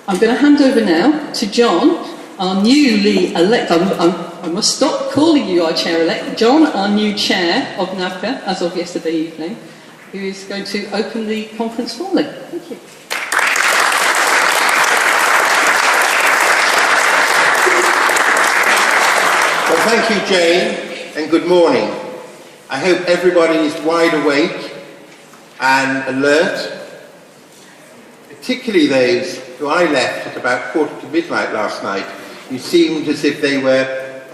I'm going to hand over now to John, our newly elected, I must stop calling you our chair-elect, John, our new chair of NAVCA, as of yesterday evening, who is going to open the conference formally. Thank you. Well, thank you, Jane, and good morning. I hope everybody is wide awake and alert, particularly those who I left at about 1:45 last night, who seemed as if they were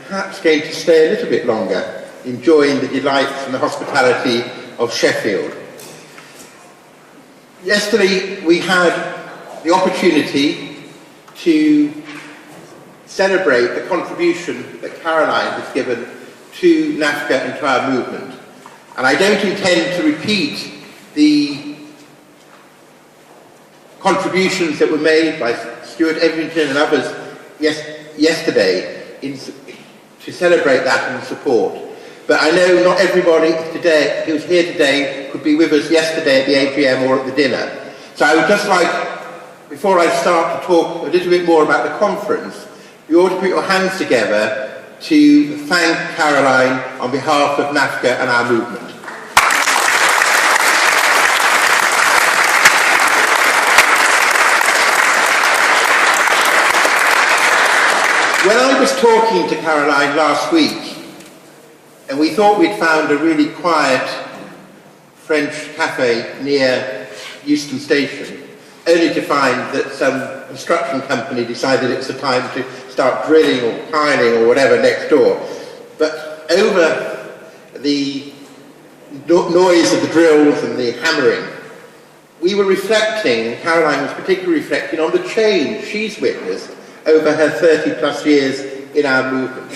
perhaps going to stay a little bit longer, enjoying the delights and the hospitality of Sheffield. Yesterday we had the opportunity to celebrate the contribution that Caroline has given to NAVCA and to our movement. And I don't intend to repeat the contributions that were made by Stuart Evington and others yesterday to celebrate that and support. But I know not everybody today who was here today could be with us yesterday at the AGM or at the dinner. So I would just like, before I start to talk a little bit more about the conference, you ought to put your hands together to thank Caroline on behalf of NAVCA and our movement. When I was talking to Caroline last week, and we thought we'd found a really quiet French cafe near Euston Station, only to find that some construction company decided it's the time to start drilling or piling or whatever next door. But over the noise of the drills and the hammering, we were reflecting, Caroline was particularly reflecting on the change she's witnessed over her 30+ years in our movement.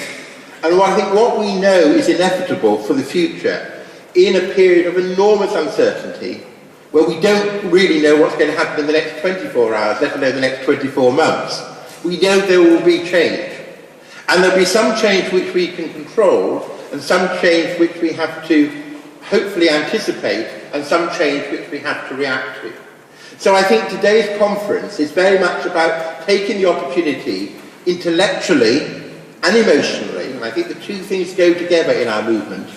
And I think what we know is inevitable for the future in a period of enormous uncertainty, where we don't really know what's going to happen in the next 24 hours, let alone the next 24 months. We know there will be change. And there'll be some change which we can control, and some change which we have to hopefully anticipate, and some change which we have to react to. So I think today's conference is very much about taking the opportunity intellectually and emotionally, and I think the two things go together in our movement,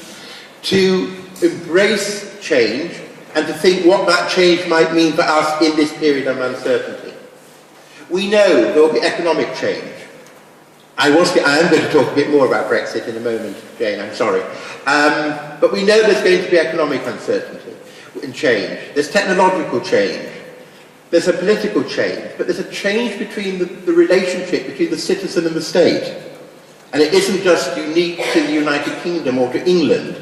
to embrace change and to think what that change might mean for us in this period of uncertainty. We know there will be economic change. I am going to talk a bit more about Brexit in a moment, Jane, I'm sorry. But we know there's going to be economic uncertainty and change. There's technological change. There's a political change. But there's a change between the relationship between the citizen and the state. And it isn't just unique to the United Kingdom or to England.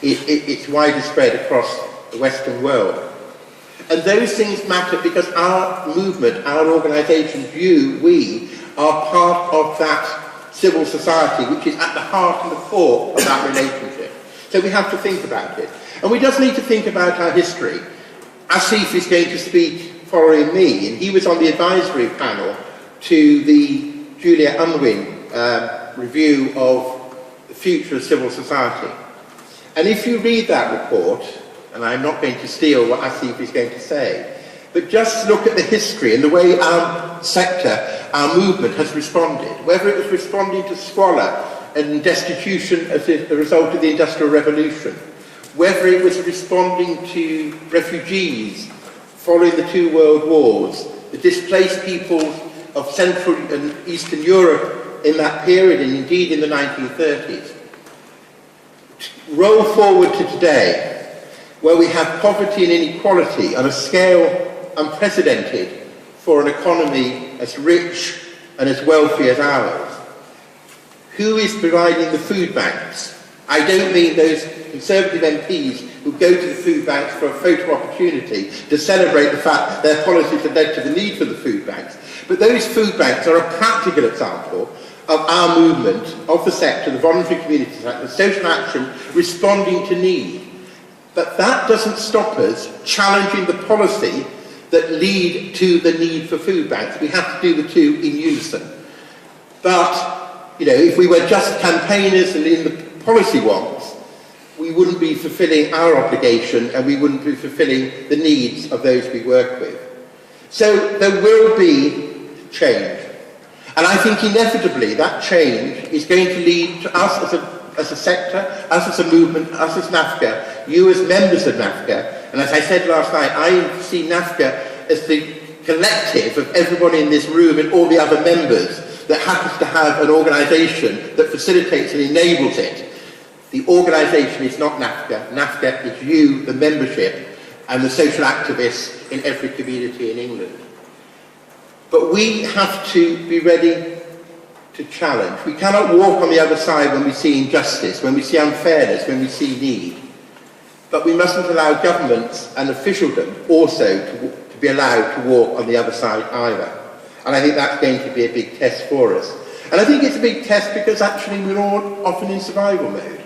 It's widespread across the Western world. And those things matter because our movement, our organisation, we are part of that civil society which is at the heart and the core of that relationship. So we have to think about it. And we just need to think about our history. Asif is going to speak following me, and he was on the advisory panel to the Julia Unwin review of the future of civil society. And if you read that report, and I'm not going to steal what Asif is going to say, but just look at the history and the way our sector, our movement has responded, whether it was responding to squalor and destitution as a result of the Industrial Revolution, whether it was responding to refugees following the two world wars, the displaced people of Central and Eastern Europe in that period, and indeed in the 1930s. Roll forward to today, where we have poverty and inequality on a scale unprecedented for an economy as rich and as wealthy as ours. Who is providing the food banks? I don't mean those Conservative MPs who go to the food banks for a photo opportunity to celebrate the fact that their policies have led to the need for the food banks. But those food banks are a practical example of our movement, of the sector, the voluntary community sector, the social action responding to need. But that doesn't stop us challenging the policy that lead to the need for food banks. We have to do the two in unison. But, you know, if we were just campaigners and in the policy wonks, we wouldn't be fulfilling our obligation and we wouldn't be fulfilling the needs of those we work with. So there will be change. And I think inevitably that change is going to lead to us as a sector, us as a movement, us as NAVCA, you as members of NAVCA. And as I said last night, I see NAVCA as the collective of everybody in this room and all the other members that happens to have an organisation that facilitates and enables it. The organisation is not NAVCA. NAVCA is you, the membership, and the social activists in every community in England. But we have to be ready to challenge. We cannot walk on the other side when we see injustice, when we see unfairness, when we see need. But we mustn't allow governments and officialdom also to be allowed to walk on the other side either. And I think that's going to be a big test for us. And I think it's a big test because actually we're all often in survival mode.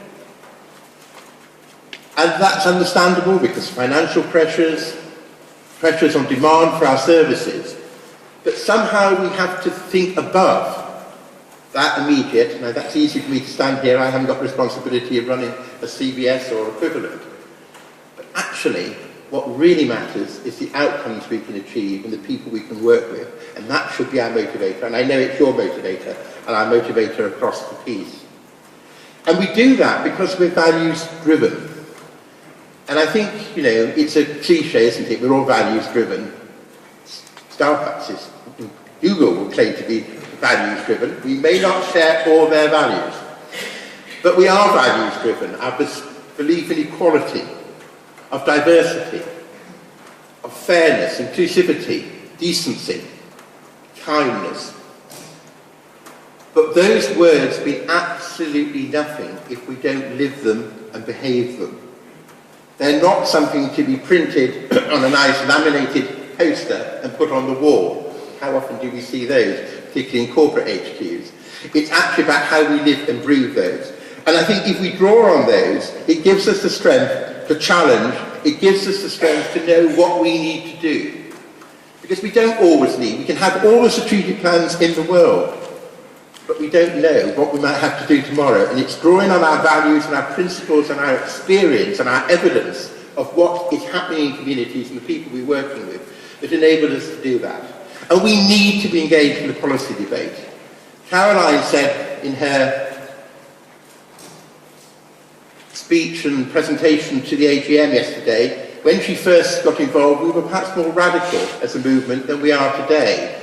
And that's understandable because financial pressures, pressures on demand for our services. But somehow we have to think above that immediate. Now that's easy for me to stand here, I haven't got responsibility of running a CBS or equivalent. But actually, what really matters is the outcomes we can achieve and the people we can work with. And that should be our motivator. And I know it's your motivator and our motivator across the piece. And we do that because we're values driven. And I think, you know, it's a cliche, isn't it? We're all values driven. Starbucks is, Google will claim to be values driven. We may not share all their values, but we are values driven. Our belief in equality, of diversity, of fairness, inclusivity, decency, kindness. But those words mean absolutely nothing if we don't live them and behave them. They're not something to be printed on a nice laminated poster and put on the wall. How often do we see those, particularly in corporate HQs? It's actually about how we live and breathe those. And I think if we draw on those, it gives us the strength to challenge, it gives us the strength to know what we need to do. Because we don't always need, we can have all the strategic plans in the world, but we don't know what we might have to do tomorrow. And it's drawing on our values and our principles and our experience and our evidence of what is happening in communities and the people we're working with that enabled us to do that. And we need to be engaged in the policy debate. Caroline said in her speech and presentation to the AGM yesterday, when she first got involved, we were perhaps more radical as a movement than we are today.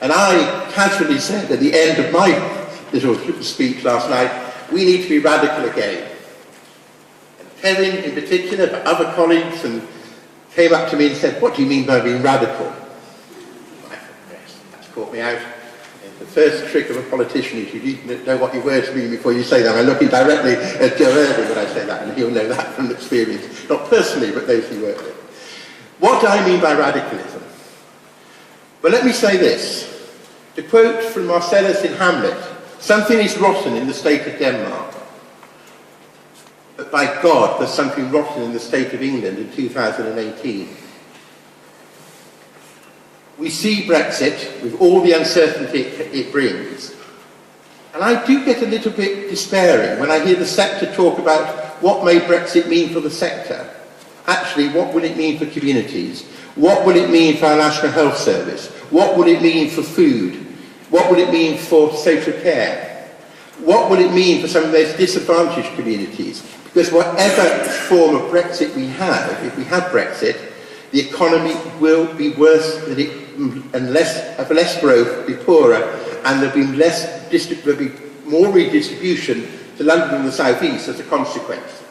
And I casually said at the end of my little speech last night, we need to be radical again. And Kevin in particular, but other colleagues, and came up to me and said, what do you mean by being radical? I thought, yes, that's caught me out. And the first trick of a politician is you need to know what your words mean before you say them. I'm looking directly at Joe Irving when I say that, and he'll know that from experience. Not personally, but those he worked with. What do I mean by radicalism? Well, let me say this. To quote from Marcellus in Hamlet, something is rotten in the state of Denmark, but by God, there's something rotten in the state of England in 2018. We see Brexit with all the uncertainty it brings, and I do get a little bit despairing when I hear the sector talk about what may Brexit mean for the sector. Actually, what will it mean for communities? What will it mean for our National Health Service? What will it mean for food? What will it mean for social care? What will it mean for some of those disadvantaged communities? Because whatever form of Brexit we have, if we have Brexit, the economy will be worse than it, and have less growth, be poorer, and there'll be more redistribution to London and the South East as a consequence.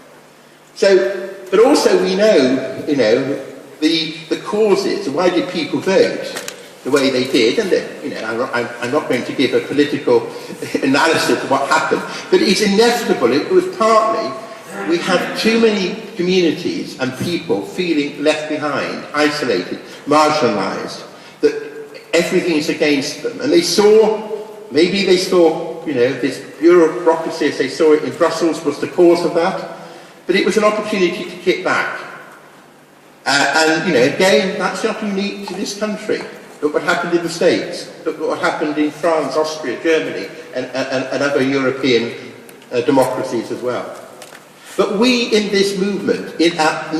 So, but also we know, you know, the causes, why did people vote the way they did, and you know, I'm not going to give a political analysis of what happened, but it's inevitable. It was partly, we have too many communities and people feeling left behind, isolated, marginalised, that everything is against them. And they saw, maybe they saw, you know, this bureaucracy as they saw it in Brussels was the cause of that, but it was an opportunity to kick back. And, you know, again, that's not unique to this country. Look what happened in the States. Look what happened in France, Austria, Germany, and other European democracies as well. But we in this movement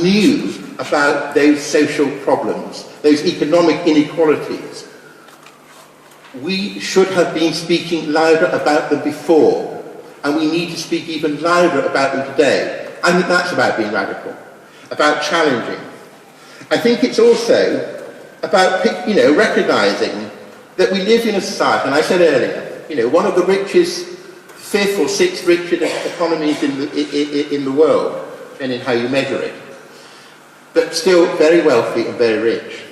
knew about those social problems, those economic inequalities. we should have been speaking louder about them before, and we need to speak even louder about them today. I think that's about being radical, about challenging. I think it's also about, recognising that we live in a society, and I said earlier, one of the richest, fifth or sixth richest economies in the world, depending on how you measure it, but still very wealthy and very rich.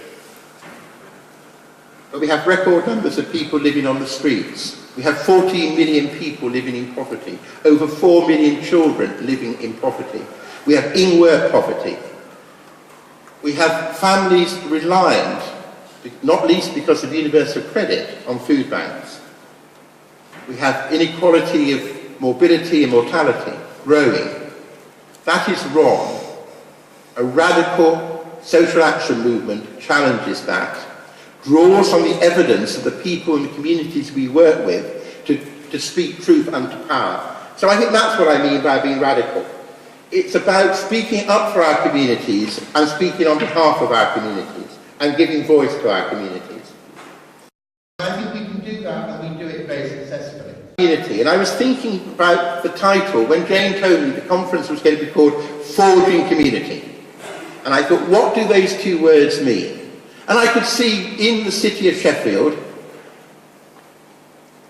But we have record numbers of people living on the streets. We have 14 million people living in poverty, over 4 million children living in poverty. We have in-work poverty. We have families reliant, not least because of universal credit, on food banks. We have inequality of morbidity and mortality growing. That is wrong. A radical social action movement challenges that, draws on the evidence of the people and the communities we work with to speak truth unto power. So I think that's what I mean by being radical. It's about speaking up for our communities and speaking on behalf of our communities and giving voice to our communities. I think we can do that, and we do it very successfully. And I was thinking about the title when Jane told me the conference was going to be called Forging Community. And I thought, what do those two words mean? And I could see in the city of Sheffield,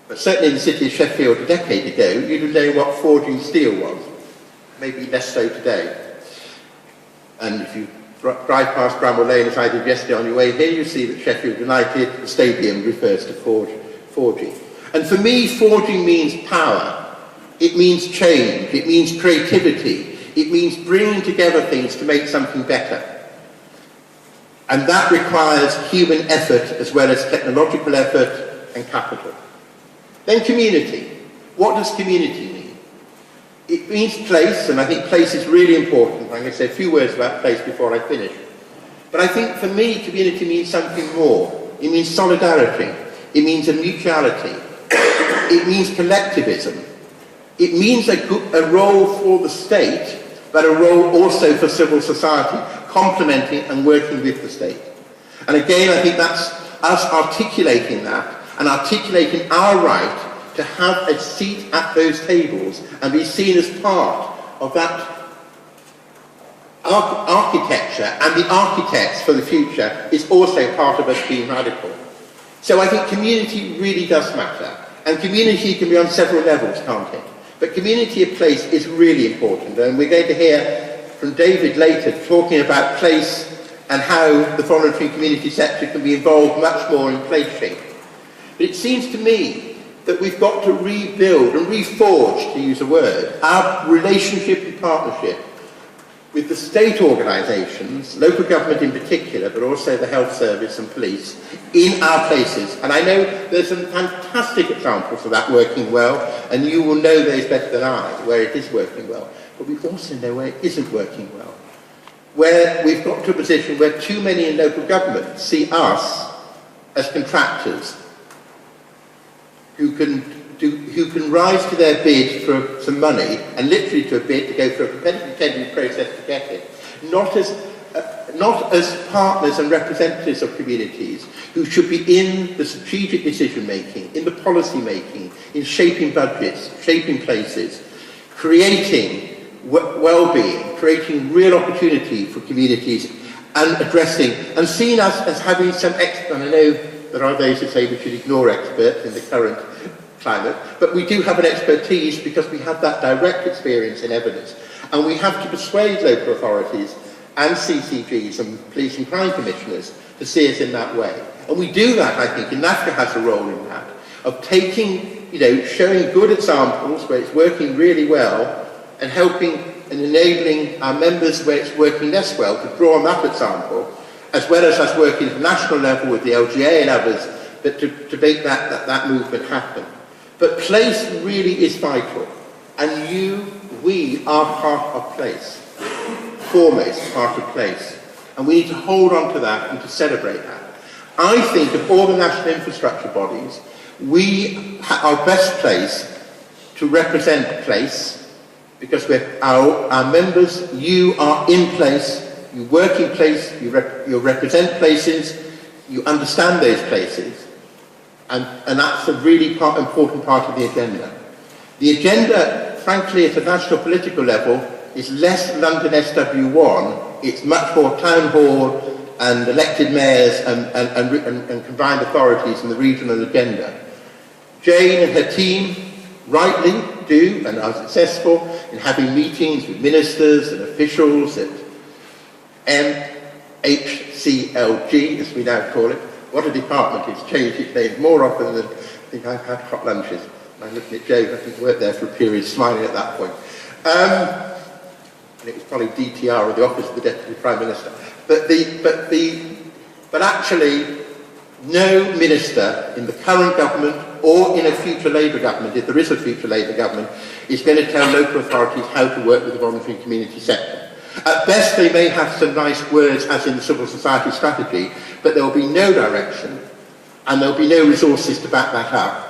but certainly in the city of Sheffield a decade ago, you'd have known what forging steel was. Maybe less so today. And if you drive past Bramwell Lane, as I did yesterday on your way here, you see that Sheffield United Stadium refers to forging. And for me, forging means power. It means change. It means creativity. It means bringing together things to make something better. And that requires human effort as well as technological effort and capital. Then community. What does community mean? It means place, and I think place is really important. I'm going to say a few words about place before I finish. But I think for me, community means something more. It means solidarity. It means a mutuality. It means collectivism. It means a role for the state, but a role also for civil society, complementing and working with the state. And again, I think that's us articulating that and articulating our right to have a seat at those tables and be seen as part of that architecture, and the architects for the future is also part of us being radical. So I think community really does matter, and community can be on several levels, can't it? But community of place is really important, and we're going to hear from David later talking about place and how the voluntary community sector can be involved much more in place shape. But it seems to me that we've got to rebuild and reforge, to use a word, our relationship and partnership with the state organisations, local government in particular, but also the health service and police, in our places. And I know there's some fantastic examples of that working well, and you will know those better than I, where it is working well. But we also know where it isn't working well. Where we've got to a position where too many in local government see us as contractors who can rise to their bid for some money, and literally to a bid to go through a competitive tendering process to get it, not as partners and representatives of communities who should be in the strategic decision making, in the policy making, in shaping budgets, shaping places, creating well-being, creating real opportunity for communities, and addressing, and seen us as having some expert. I know there are those who say we should ignore experts in the current climate, but we do have an expertise because we have that direct experience and evidence, and we have to persuade local authorities and CCGs and police and crime commissioners to see us in that way. And we do that, I think, and NAVCA has a role in that, of taking, showing good examples where it's working really well, and helping and enabling our members where it's working less well to draw on that example, as well as us working at the national level with the LGA and others, but to make that movement happen. But place really is vital, and we are part of place, foremost part of place, and we need to hold on to that and to celebrate that. I think of all the national infrastructure bodies, we are best placed to represent place, because our members, you are in place, you work in place, you represent places, you understand those places, And that's a really important part of the agenda. The agenda, frankly, at a national political level, is less London SW1, it's much more town hall and elected mayors and combined authorities in the regional agenda. Jane and her team rightly do and are successful in having meetings with ministers and officials at MHCLG, as we now call it. What a department, it's changed its name more often than I think I've had hot lunches. I'm looking at Joe, I think he worked there for a period, smiling at that point. And it was probably DTR, or the Office of the Deputy Prime Minister. But actually, no minister in the current government or in a future Labour government, if there is a future Labour government, is going to tell local authorities how to work with the voluntary community sector. At best, they may have some nice words, as in the civil society strategy, but there will be no direction, and there will be no resources to back that up.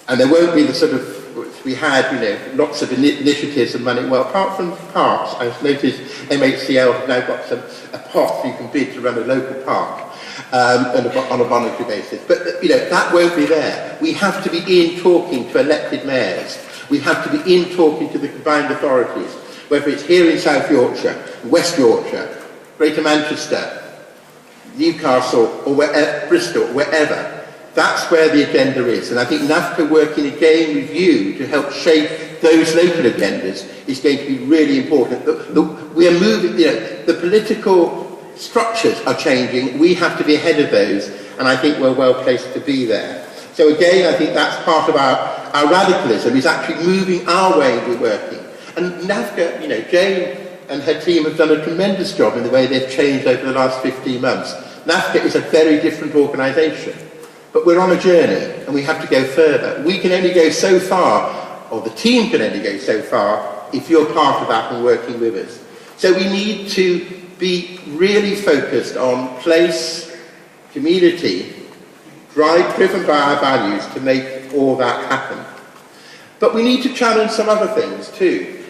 And there won't be the sort of, we had, lots of initiatives and money. Well, apart from parks, I've noticed MHCL have now got a pot you can bid to run a local park on a voluntary basis. But, that won't be there. We have to be in talking to elected mayors. We have to be in talking to the combined authorities, whether it's here in South Yorkshire, West Yorkshire, Greater Manchester, Newcastle, or Bristol, wherever. That's where the agenda is. And I think NAVCA working again with you to help shape those local agendas is going to be really important. We are moving, the political structures are changing. We have to be ahead of those. And I think we're well placed to be there. So again, I think that's part of our radicalism, is actually moving our way we're working. And NAVCA, Jane and her team have done a tremendous job in the way they've changed over the last 15 months. NAVCA is a very different organisation. But we're on a journey, and we have to go further. We can only go so far, or the team can only go so far, if you're part of that and working with us. So we need to be really focused on place, community, driven by our values to make all that happen. But we need to challenge some other things too.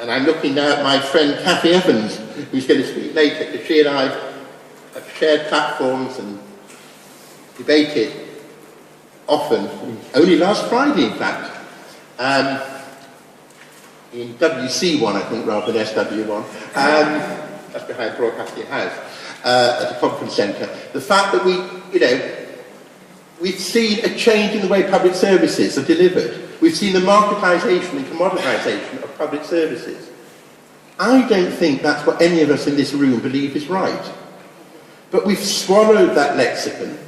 And I'm looking now at my friend Cathy Evans, who's going to speak later, because she and I have shared platforms and debated often, only last Friday in fact, in WC1 I think rather than SW1, that's behind Broadcasting House, at a conference centre, the fact that we've seen a change in the way public services are delivered. We've seen the marketisation and commoditisation of public services. I don't think that's what any of us in this room believe is right. But we've swallowed that lexicon.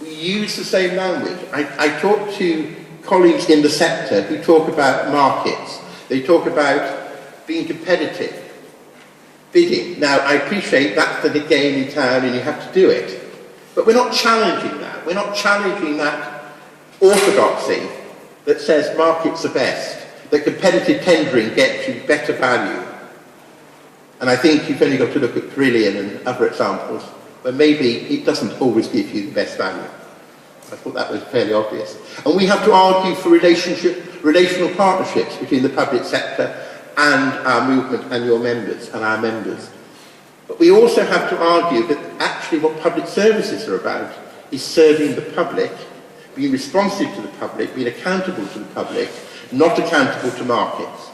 We use the same language. I talk to colleagues in the sector who talk about markets. They talk about being competitive, bidding. Now, I appreciate that's the game in town and you have to do it. But we're not challenging that. We're not challenging that orthodoxy that says markets are best, that competitive tendering gets you better value. And I think you've only got to look at Brilliant and other examples, but maybe it doesn't always give you the best value. I thought that was fairly obvious. And we have to argue for relational partnerships between the public sector and our movement and your members and our members. But we also have to argue that actually what public services are about is serving the public, being responsive to the public, being accountable to the public, not accountable to markets.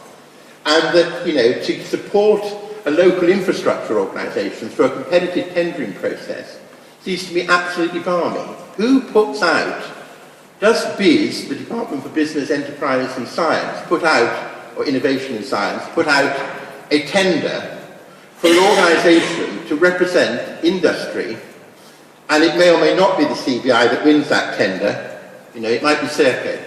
And that, to support a local infrastructure organisation through a competitive tendering process seems to be absolutely balmy. Who puts out, does BIS, the Department for Business, Enterprise and Science, or Innovation and Science, put out a tender for an organisation to represent industry, and it may or may not be the CBI that wins that tender, it might be Serco.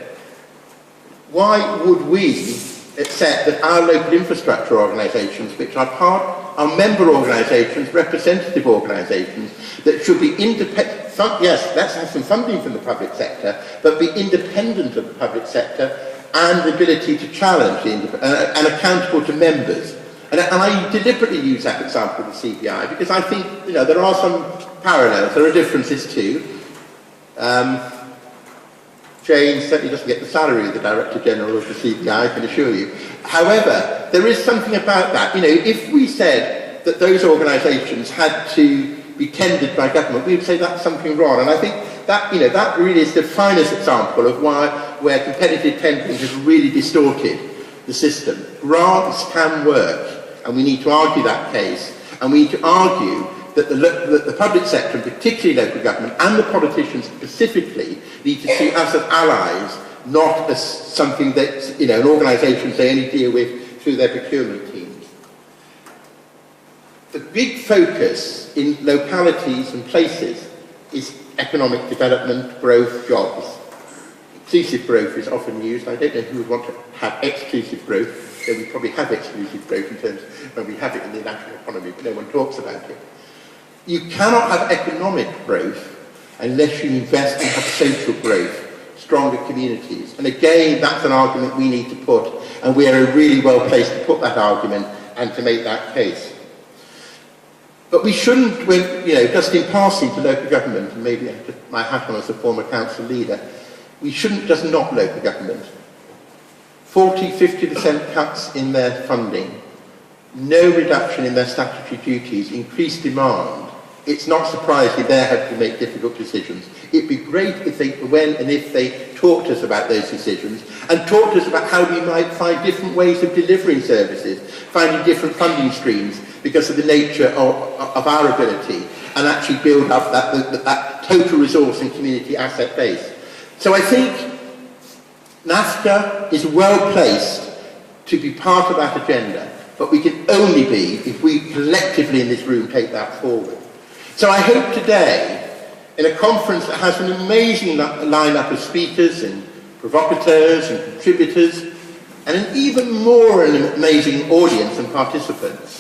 Why would we accept that our local infrastructure organisations, which are member organisations, representative organisations, that should be independent, yes, let's have some funding from the public sector, but be independent of the public sector and the ability to challenge and accountable to members. And I deliberately use that example of the CBI because I think, there are some parallels, there are differences too. Jane certainly doesn't get the salary of the Director General of the CBI, I can assure you. However, there is something about that. If we said that those organisations had to be tendered by government, we would say that's something wrong. And I think that, you know, that really is the finest example of where competitive tendering has really distorted the system. Grants can work, and we need to argue that case, and we need to argue that the public sector, and particularly local government, and the politicians specifically, need to see us as allies, not as something that, you know, an organisation they only deal with through their procurement teams. The big focus in localities and places is economic development, growth, jobs. Inclusive growth is often used. I don't know who would want to have exclusive growth, though we probably have exclusive growth in terms of when we have it in the national economy, but no one talks about it. You cannot have economic growth unless you invest and have social growth, stronger communities. And again, that's an argument we need to put, and we are really well placed to put that argument and to make that case. But we shouldn't, when, you know, just in passing to local government, and maybe I put my hat on as a former council leader, we shouldn't just knock local government. 40–50% cuts in their funding, no reduction in their statutory duties, increased demand. It's not surprising they have to make difficult decisions. It'd be great if they, when and if they talked to us about those decisions and talked to us about how we might find different ways of delivering services, finding different funding streams because of the nature of our ability, and actually build up that total resource and community asset base. So I think NAVCA is well placed to be part of that agenda, but we can only be if we collectively in this room take that forward. So I hope today, in a conference that has an amazing lineup of speakers and provocateurs and contributors, and an even more amazing audience and participants,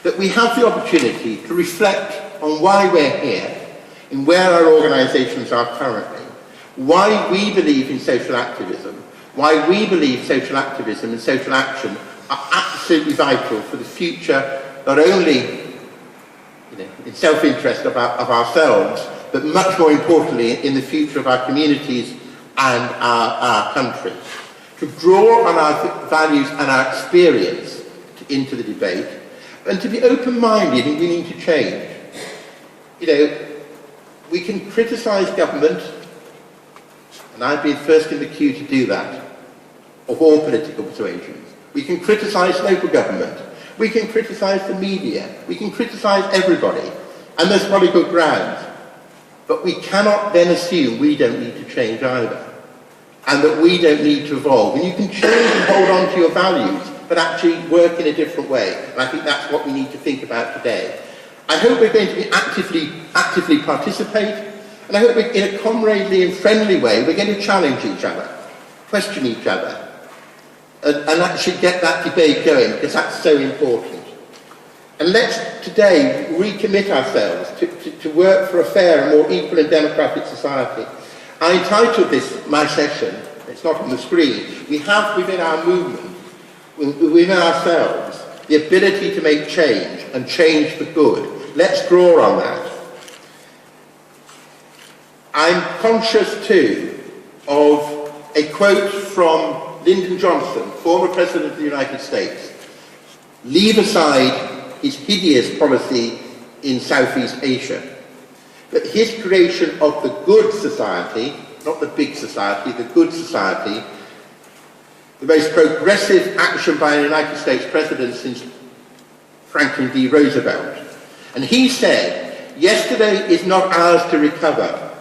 that we have the opportunity to reflect on why we're here and where our organisations are currently, why we believe in social activism, why we believe social activism and social action are absolutely vital for the future, not only in self-interest of ourselves, but much more importantly in the future of our communities and our country. To draw on our values and our experience into the debate, and to be open-minded in willing to change. You know, we can criticise government, and I've been first in the queue to do that, of all political persuasions. We can criticise local government. We can criticise the media. We can criticise everybody. And there's probably good grounds. But we cannot then assume we don't need to change either. And that we don't need to evolve. And you can change and hold on to your values, but actually work in a different way. And I think that's what we need to think about today. I hope we're going to be actively participate. And I hope we're, in a comradely and friendly way, we're going to challenge each other, question each other, and actually get that debate going, because that's so important. And let's today recommit ourselves to work for a fair and more equal and democratic society. I entitled this, my session, it's not on the screen, we have within our movement, within ourselves, the ability to make change, and change for good. Let's draw on that. I'm conscious too of a quote from Lyndon Johnson, former President of the United States. Leave aside his hideous policy in Southeast Asia, but his creation of the good society, not the big society, the good society, the most progressive action by a United States president since Franklin D. Roosevelt. And he said, yesterday is not ours to recover,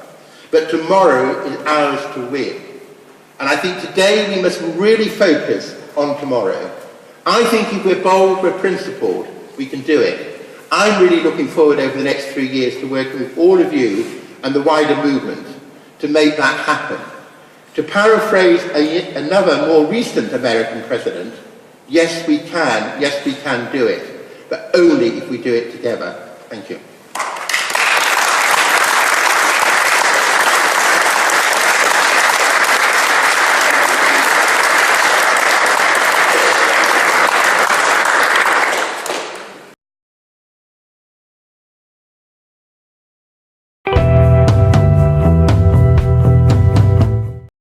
but tomorrow is ours to win. And I think today we must really focus on tomorrow. I think if we're bold, we're principled, we can do it. I'm really looking forward over the next 3 years to working with all of you and the wider movement to make that happen. To paraphrase another more recent American president, yes we can do it, but only if we do it together. Thank you.